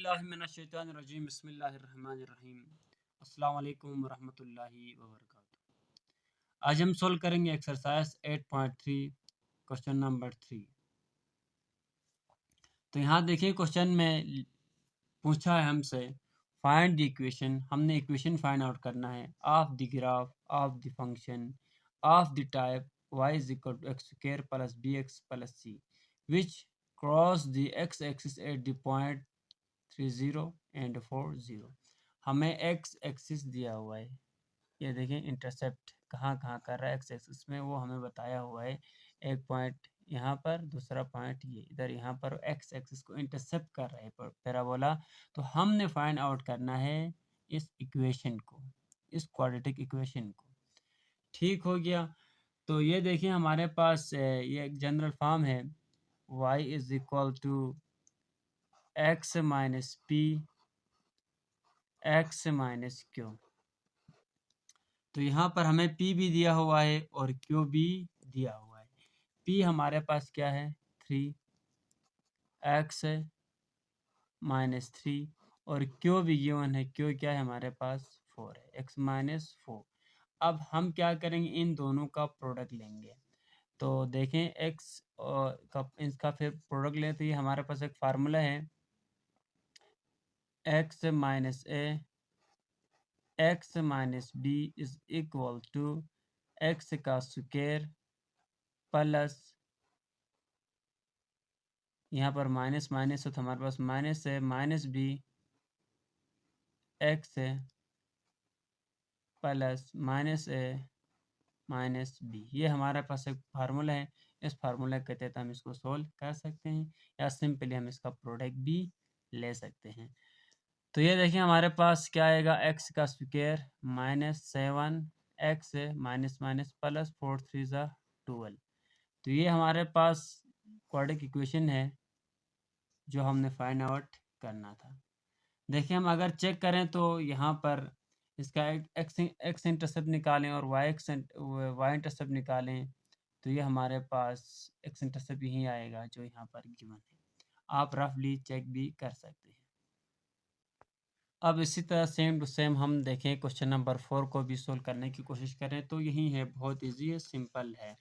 औज़ुबिल्लाहिमिनश्शैतानिर्रजीम बिस्मिल्लाहिर्रहमानिर्रहीम अस्सलाम वालेकुम वरहमतुल्लाहि वबरकातुहू। आज हम सोल्व करेंगे एक्सरसाइज 8.3 क्वेश्चन नंबर 3। तो यहाँ देखिए क्वेश्चन में पूछा है हमसे फाइंड द इक्वेशन। हमने इक्वेशन फाइंड आउट करना है of the graph of the function of the type y is equal to x square plus b x plus c which cross the x axis at the point 30 and 40। हमें x axis दिया हुआ है, ये देखें intercept कहाँ कहाँ कर रहा है एक्स एक्सिस में, वो हमें बताया हुआ है। एक पॉइंट यहाँ पर, दूसरा पॉइंट ये इधर, यहाँ पर एक्स एक्सिस को इंटरसेप्ट कर रहा है पैराबोला। तो हमने फाइंड आउट करना है इस इक्वेशन को, इस क्वाड्रेटिक इक्वेशन को। ठीक हो गया। तो ये देखिए हमारे पास ये एक जनरल फॉर्म है y is equal to x minus p x minus q. तो यहाँ पर हमें p भी दिया हुआ है और q भी दिया हुआ है। p हमारे पास क्या है 3x माइनस 3 और q भी गिवन है, q क्या है हमारे पास 4 है, x माइनस 4। अब हम क्या करेंगे, इन दोनों का प्रोडक्ट लेंगे। तो देखें x और इसका फिर प्रोडक्ट लें तो ये हमारे पास एक फार्मूला है x minus a x minus b is equal to x का स्क्वायर प्लस, यहाँ पर माइनस माइनस है तो हमारे पास माइनस है, माइनस बी एक्स है plus minus a minus b. ये हमारे पास एक फार्मूला है। इस फार्मूला के तहत हम इसको सोल्व कर सकते हैं या सिंपली हम इसका प्रोडक्ट भी ले सकते हैं। तो ये देखिए हमारे पास क्या आएगा, एक्स का square minus 7 x minus minus plus 4 3 12। तो ये हमारे पास क्वाड्रेटिक इक्वेशन है जो हमने फाइंड आउट करना था। देखिए हम अगर चेक करें तो यहाँ पर इसका एक्स इंटरसेप्ट निकालें और वाई इंटरसेप्ट निकालें तो ये हमारे पास एक्स इंटरसेप्ट यही आएगा जो यहाँ पर गिवन है। आप रफली चेक भी कर सकते हैं। अब इसी तरह सेम टू सेम हम देखें क्वेश्चन नंबर 4 को भी सोल्व करने की कोशिश करें तो यही है, बहुत ईजी है, सिंपल है।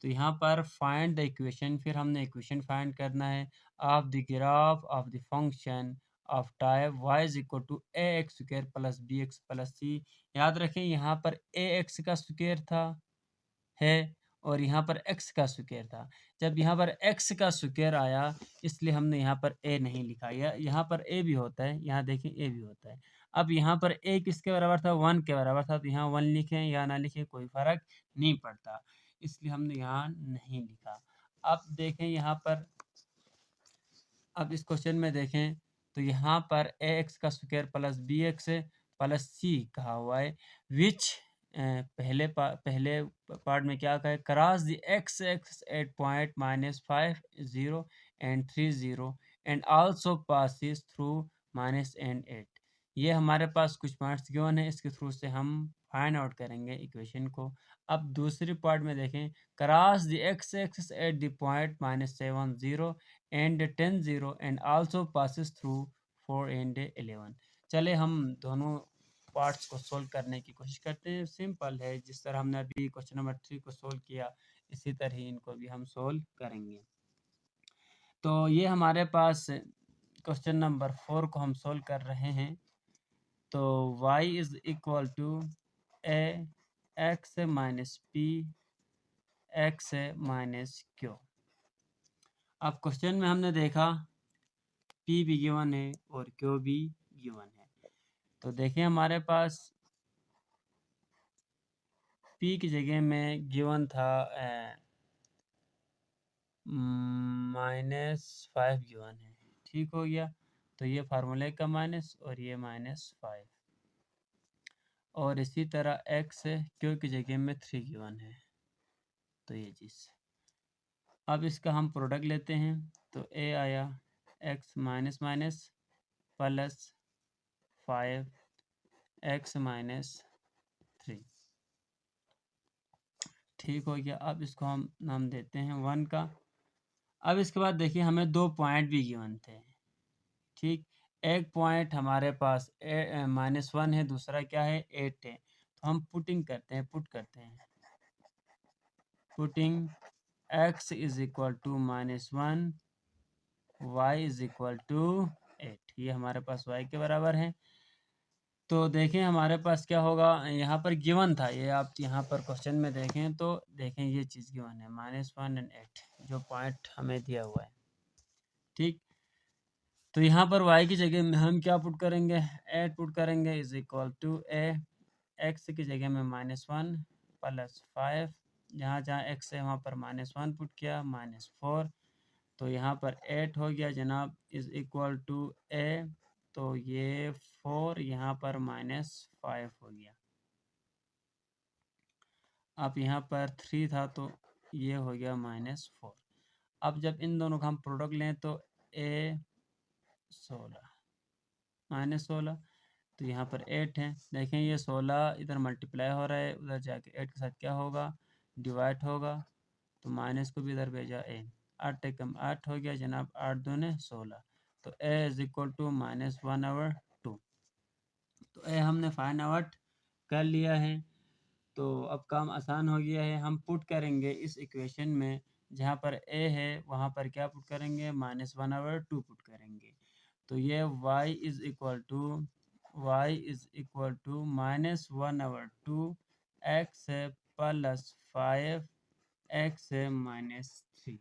तो यहाँ पर फाइंड द इक्वेशन, फिर हमने इक्वेशन फाइंड करना है of the graph of the function of type y is equal to a x square plus b x plus c. याद रखें यहाँ पर ए एक्स का स्क्वायर था है और यहाँ पर x का स्क्वायर था। जब यहाँ पर x का स्क्वायर आया इसलिए हमने यहाँ पर a नहीं लिखा, यहाँ पर a भी होता है, यहाँ देखें a भी होता है। अब यहाँ पर a किसके बराबर था, 1 के बराबर था, तो यहाँ 1 लिखें या ना लिखें कोई फ़र्क नहीं पड़ता, इसलिए हमने यहाँ नहीं लिखा। अब देखें यहाँ पर, अब इस क्वेश्चन में देखें तो यहाँ पर ax का square plus b x plus c कहा हुआ है, विच पहले पार्ट में क्या कहा है, cross the x x at point minus 5 0 and 3 0 and also passes through minus and 8। ये हमारे पास कुछ पॉइंट्स गिवन है, इसके थ्रू से हम फाइंड आउट करेंगे इक्वेशन को। अब दूसरी पार्ट में देखें, cross the x x eight the point minus 7 0 and 10 0 and also passes through 4 and 11। चले हम दोनों पार्ट्स को सोल्व करने की कोशिश करते हैं। सिंपल है, जिस तरह हमने अभी क्वेश्चन नंबर 3 को सोल्व किया इसी तरह ही इनको भी हम सोल्व करेंगे। तो ये हमारे पास क्वेश्चन नंबर 4 को हम सोल्व कर रहे हैं। तो y is equal to a x minus p x minus q. अब क्वेश्चन में हमने देखा p भी गिवन है और q भी गिवन है। तो देखें हमारे पास p की जगह में गिवन था -5 गिवन है। ठीक हो गया। तो ये फार्मूले का माइनस और ये -5 और इसी तरह x q की जगह में 3 गिवन है। तो ये चीज़, अब इसका हम प्रोडक्ट लेते हैं तो a आया x minus minus plus 5 x minus 3। ठीक हो गया। अब इसको हम नाम देते हैं 1 का। अब इसके बाद देखिए हमें 2 पॉइंट भी गिवन थे। ठीक, एक पॉइंट हमारे पास -1 है, दूसरा क्या है 8 है, तो हम पुटिंग करते हैं, पुट करते हैं, putting x is equal to -1, y is equal to 8, ये हमारे पास y के बराबर है। तो देखें हमारे पास क्या होगा, यहाँ पर गिवन था, ये आप यहाँ पर क्वेश्चन में देखें तो देखें ये चीज़ गिवन है -1 एंड 8 जो पॉइंट हमें दिया हुआ है, ठीक। तो यहाँ पर y की जगह में हम क्या पुट करेंगे, 8 पुट करेंगे इज इक्वल टू x की जगह में -1 प्लस 5, जहाँ जहाँ x है वहाँ पर -1 पुट किया, -4, तो यहाँ पर 8 हो गया जनाब इज इक्वल टू तो ये 4 यहाँ पर -5 हो गया। अब यहाँ पर 3 था तो ये हो गया -4। अब जब इन दोनों का हम प्रोडक्ट लें तो -16 तो यहाँ पर 8 है, देखें ये 16 इधर मल्टीप्लाई हो रहा है, उधर जाके 8 के साथ क्या होगा, डिवाइड होगा, तो माइनस को भी इधर भेजा 8 एकम 8 हो गया जनाब, 8 दूने 16, तो a इज इक्वल टू -1/2। तो a हमने फाइंड आउट कर लिया है। तो अब काम आसान हो गया है, हम पुट करेंगे इस इक्वेशन में, जहाँ पर a है वहाँ पर क्या पुट करेंगे, -1/2 पुट करेंगे। तो ये y is equal to -1/2 x plus 5 x -3,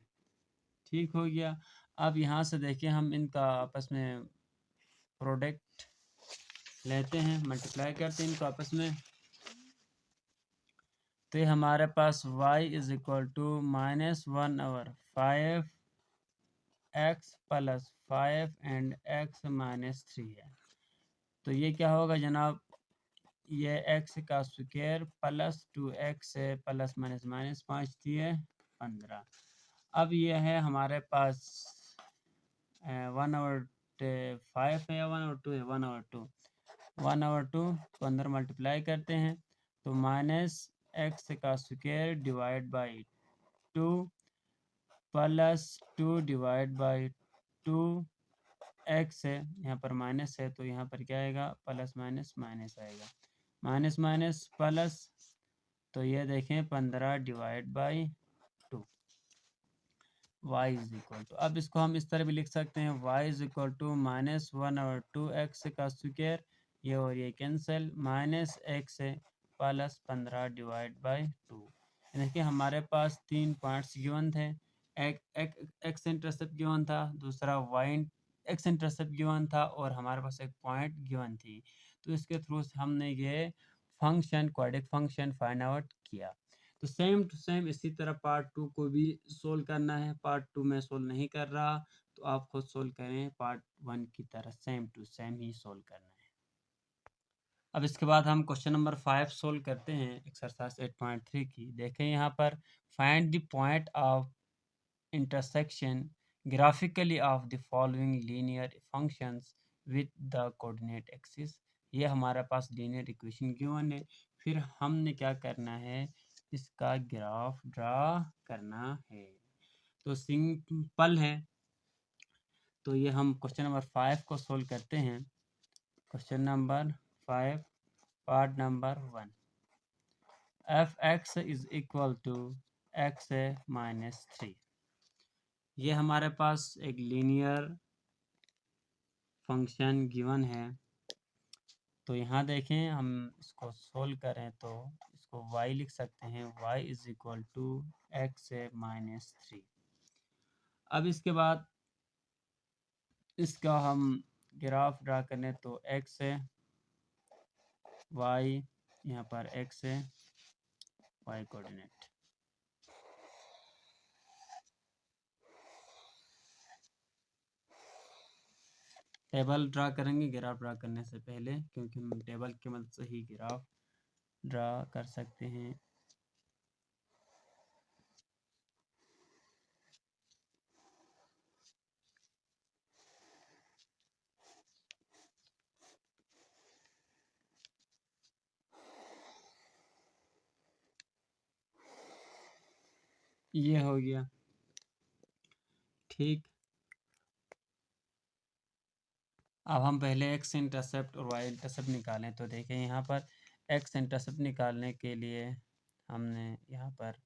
ठीक हो गया। अब यहाँ से देखिए हम इनका आपस में प्रोडक्ट लेते हैं, मल्टीप्लाई करते हैं इनको आपस में, तो हमारे पास y is equal to -1/5 x plus 5 and x -3 है। तो ये क्या होगा जनाब, ये x का square plus 2x plus minus 5 दिए 15। अब ये है हमारे पास 1/5 है या 1/2 है, 1/2 को अंदर मल्टीप्लाई करते हैं, तो -x का square divide by 2 plus 2 divide by 2 x है, यहाँ पर माइनस है तो यहाँ पर क्या आएगा, प्लस माइनस माइनस आएगा, माइनस माइनस प्लस, तो ये देखें 15 divide by 2, y is equal to, अब इसको हम इस तरह भी लिख सकते हैं, y is equal to -1/2 x का स्क्वायर, ये और ये cancel, -x plus 15 divide by 2। देखिए हमारे पास 3 पॉइंट्स गिवन थे, एक एक्स इंटरसेप्ट गिवन था, दूसरा वाई एक्स इंटरसेप्ट गिवन था, और हमारे पास एक पॉइंट गिवन थी। तो इसके थ्रू हमने ये function quadratic function find out किया। तो सेम टू सेम इसी तरह पार्ट 2 को भी सोल्व करना है, पार्ट 2 में सोल्व नहीं कर रहा तो आप खुद सोल्व करें, पार्ट 1 की तरह सेम टू सेम ही सोल्व करना है। अब इसके बाद हम क्वेश्चन नंबर 5 सोल्व करते हैं, एक्सरसाइज 8.3 की। देखें यहाँ पर find the point of intersection graphically of the following linear functions with the coordinate axis। ये हमारे पास लीनियर इक्वेशन गिवन है, फिर हमने क्या करना है, इसका ग्राफ ड्रा करना है। तो सिंपल है, तो ये हम क्वेश्चन नंबर 5 को सोल्व करते हैं। Question number 5 part number 1, f(x) is equal to x -3। ये हमारे पास एक लीनियर फंक्शन गिवन है। तो यहाँ देखें हम इसको सोल्व करें तो इसको y लिख सकते हैं, y is equal to x -3। अब इसके बाद इसका हम ग्राफ ड्रा करें तो x है, y यहाँ पर x है, y कोऑर्डिनेट। टेबल ड्रा करेंगे ग्राफ ड्रा करने से पहले, क्योंकि हम टेबल की मदद से ही ग्राफ ड्रा कर सकते हैं। ये हो गया, ठीक। अब हम पहले एक्स इंटरसेप्ट और वाई इंटरसेप्ट निकालें। तो देखें यहाँ पर एक्स इंटरसेप्ट निकालने के लिए हमने यहाँ पर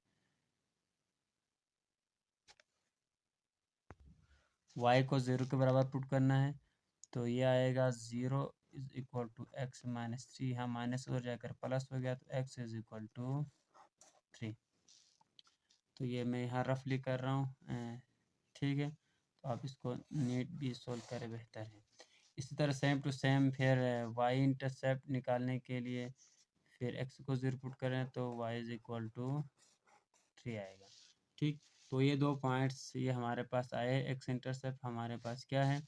y को 0 के बराबर पुट करना है। तो ये आएगा 0 is equal to x minus 3, यहाँ माइनस हो जाकर प्लस हो गया, तो x इज इक्वल टू 3। तो ये मैं यहाँ रफली कर रहा हूँ, ठीक है। तो आप इसको नीट भी सोल्व करें, बेहतर है। इसी तरह सेम टू सेम फिर y इंटरसेप्ट निकालने के लिए फिर x को 0 पुट करें तो y इज इक्वल टू 3 आएगा, ठीक। तो ये दो पॉइंट्स ये हमारे पास आए। एक्स इंटरसेप्ट हमारे पास क्या है,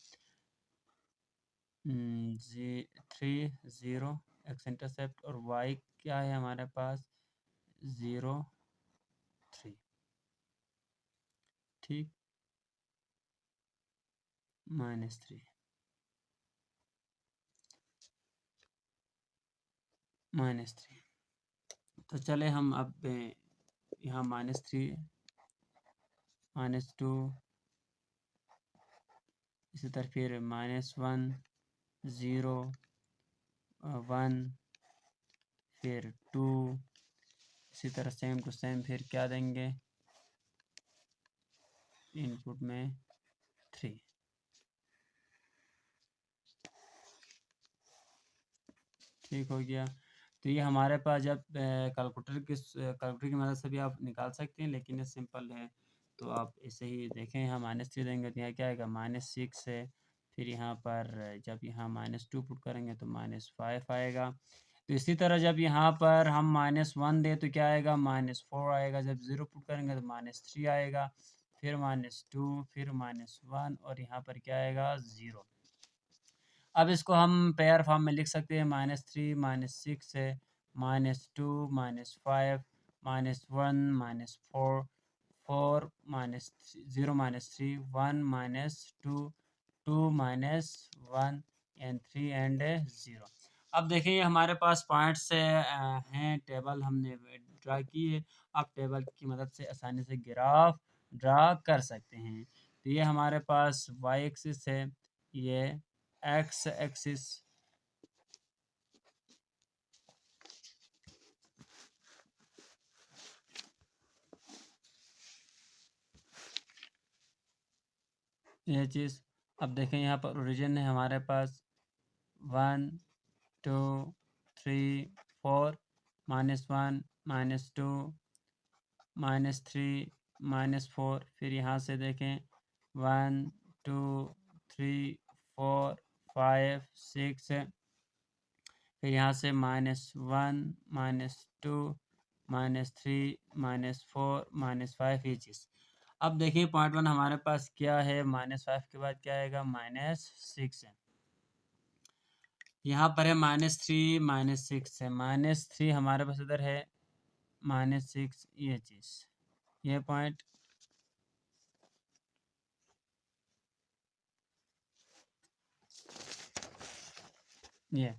3 0 एक्स इंटरसेप्ट, और y क्या है हमारे पास 0 3, ठीक, -3 -3। तो चले हम अब यहाँ -3 -2, इसी तरह फिर -1 0 1 फिर 2, इसी तरह सेम टू सेम फिर क्या देंगे इनपुट में 3, ठीक हो गया। तो ये हमारे पास जब कैलकुलेटर की मदद से भी आप निकाल सकते हैं, लेकिन ये सिंपल है। तो आप इसे ही देखें, यहाँ -3 देंगे तो यहाँ क्या आएगा -6 है। फिर यहाँ पर जब यहाँ -2 पुट करेंगे तो -5 आएगा। तो इसी तरह जब यहाँ पर हम -1 दे तो क्या आएगा -4 आएगा। जब 0 पुट करेंगे तो -3 आएगा, फिर -2 फिर -1 और यहाँ पर क्या आएगा 0। अब इसको हम पेयर फॉर्म में लिख सकते हैं, -3 -6 है, -2 -5 -1 -4 4 -0 -3 1 -2 2 -1 एंड 3 एंड 0। अब देखें ये हमारे पास पॉइंट्स हैं, टेबल हमने ड्रा की है। आप टेबल की मदद से आसानी से ग्राफ ड्रा कर सकते हैं। तो ये हमारे पास y एक्सिस है, ये x एक्सिस, ये चीज़। अब देखें यहाँ पर ओरिजिन है हमारे पास 1 2 3 4 -1 -2 -3 -4, फिर यहाँ से देखें 1 2 3 4 5 6, फिर यहाँ से -1 -2 -3 -4 -5, ये चीज़। अब देखिए पॉइंट 1 हमारे पास क्या है, -5 के बाद क्या आएगा -6 है। यहाँ पर है -3 -6 है, -3 हमारे पास इधर है -6, ये चीज़, ये पॉइंट। ये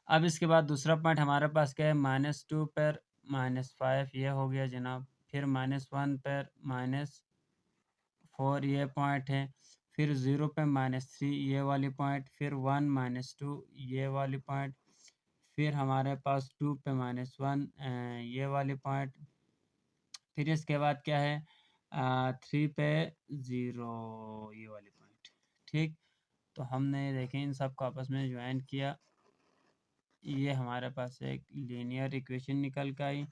अब इसके बाद दूसरा पॉइंट हमारे पास क्या है, -2 पर -5, ये हो गया जनाब। फिर -1 पर -4, ये पॉइंट है। फिर 0 पे -3, ये वाली पॉइंट। फिर 1 -2, ये वाली पॉइंट। फिर हमारे पास 2 पे -1, ये वाली पॉइंट। फिर इसके बाद क्या है 3 पे 0, ये वाली पॉइंट, ठीक। तो हमने देखें इन सबको आपस में ज्वाइन किया, ये हमारे पास एक लीनियर इक्वेशन निकल कर आई।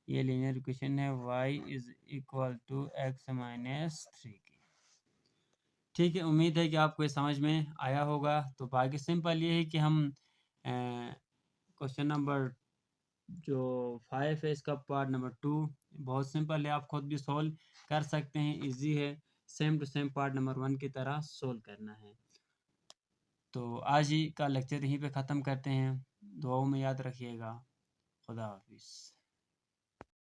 ये लीनियर इक्वेशन है y is equal to x -3 की, ठीक है। उम्मीद है कि आपको ये समझ में आया होगा। तो बाकी सिंपल ये है कि हम क्वेश्चन नंबर जो 5 है इसका पार्ट नंबर 2 बहुत सिंपल है, आप खुद भी सोल्व कर सकते हैं, इजी है। Same to same part number 1 की तरह सोल्व करना है। तो आज ही का लेक्चर यहीं पे ख़त्म करते हैं। दुआओं में याद रखिएगा। खुदा हाफिज़।